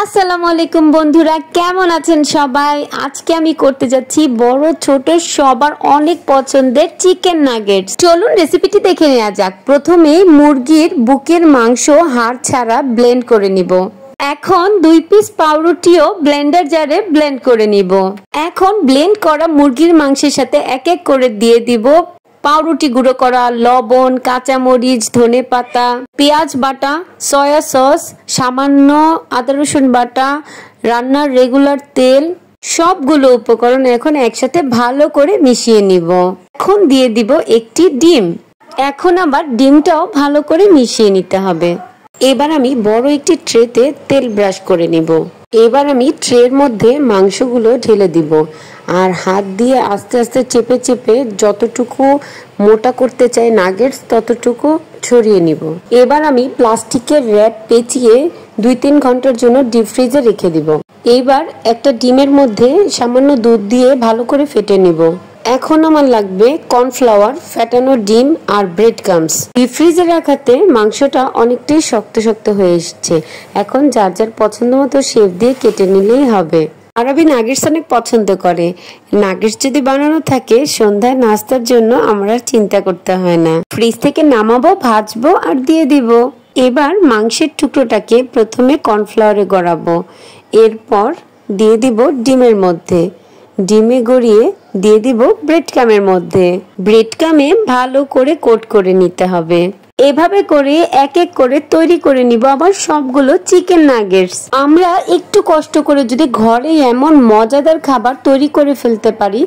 আসসালামু আলাইকুম বন্ধুরা, কেমন আছেন সবাই? আজকে আমি করতে যাচ্ছি বড় ছোট সবার অনেক পছন্দের চিকেন নাগেটস। চলুন রেসিপিটি দেখে নেওয়া যাক। প্রথমে মুরগির বুকের মাংস হাড় ছাড়া ব্লেন্ড করে নিব। এখন 2 পিস পাউরুটিও ব্লেন্ডার জারে ব্লেন্ড করে নিব। এখন ব্লেন্ড করা মুরগির মাংসের সাথে এক এক করে দিয়ে দিব পাউরুটি গুঁড়ো করা, লবণ, কাঁচামরিচ, ধনেপাতা, পেঁয়াজ বাটা, সয়া সস, সামান্য আদা রসুন বাটা, রান্নার রেগুলার তেল, সবগুলো উপকরণ এখন একসাথে ভালো করে মিশিয়ে নিব। এখন দিয়ে দিব একটি ডিম। এখন আবার ডিমটাও ভালো করে মিশিয়ে নিতে হবে। এবার আমি বড় একটি ট্রেতে তেল ব্রাশ করে নিব। এবার আমি ট্রের মধ্যে মাংসগুলো ঢেলে দিব আর হাত দিয়ে আস্তে আস্তে চেপে চেপে যতটুকু মোটা করতে চাই নাগেটস ততটুকু ছড়িয়ে নিব। এবার আমি প্লাস্টিকের র্যাপ পেঁচিয়ে 2-3 ঘন্টার জন্য ডিপ ফ্রিজে রেখে দিব। এইবার একটা ডিমের মধ্যে সামান্য দুধ দিয়ে ভালো করে ফেটে নিব। এখন আমার লাগবে কর্নফ্লাওয়ার, ফ্যাটানো ডিম আর ব্রেড ক্রাম্বস। ডিপ ফ্রিজে রাখাতে মাংসটা অনেকটাই শক্ত শক্ত হয়ে এসছে। এখন যার যার পছন্দ মতো শেপ দিয়ে কেটে নিলেই হবে। আরবি নাগেটস অনেক পছন্দ করে। নাগেটস যদি বানানো থাকে সন্ধ্যায় নাস্তার জন্য আমরা চিন্তা করতে হয় না। ফ্রিজ থেকে নামাবো, ভাজবো আর দিয়ে দিব। এবার মাংসের টুকরোটাকে প্রথমে কর্নফ্লাওয়ারে গড়াবো, এরপর দিয়ে দিব ডিমের মধ্যে, ডিমে গড়িয়ে দিয়ে দিব ব্রেড ক্রামের মধ্যে। ব্রেড ক্রামে ভালো করে কোট করে নিতে হবে। এভাবে করে এক এক করে তৈরি করে নিব আবার সবগুলো চিকেন নাগেটস। আমরা একটু কষ্ট করে যদি ঘরে এমন মজাদার খাবার তৈরি করে ফেলতে পারি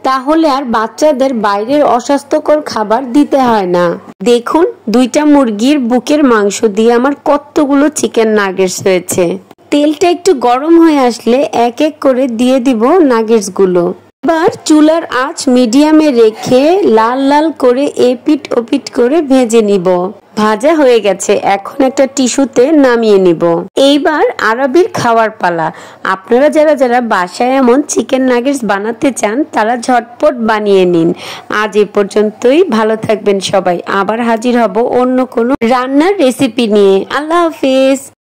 তাহলে আর বাচ্চাদের বাইরের অস্বাস্থ্যকর খাবার দিতে হয় না। দেখুন 2টা মুরগির বুকের মাংস দিয়ে আমার কতগুলো চিকেন নাগেটস হয়েছে। তেলটা একটু গরম হয়ে আসলে এক এক করে দিয়ে দিব নাগেটস গুলো। এবার চুলার আঁচ মিডিয়ামে রেখে লাল লাল করে এপিট ওপিট করে ভেজে নিব। ভাজা হয়ে গেছে, এখন একটা টিস্যুতে নামিয়ে নিব। এইবার আরবির খাওয়ার পালা। আপনারা যারা যারা বাসায় এমন চিকেন নাগেটস বানাতে চান তারা ঝটপট বানিয়ে নিন। আজ এ পর্যন্তই। ভালো থাকবেন সবাই। আবার হাজির হব অন্য কোনো রান্নার রেসিপি নিয়ে। আল্লাহ হাফেজ।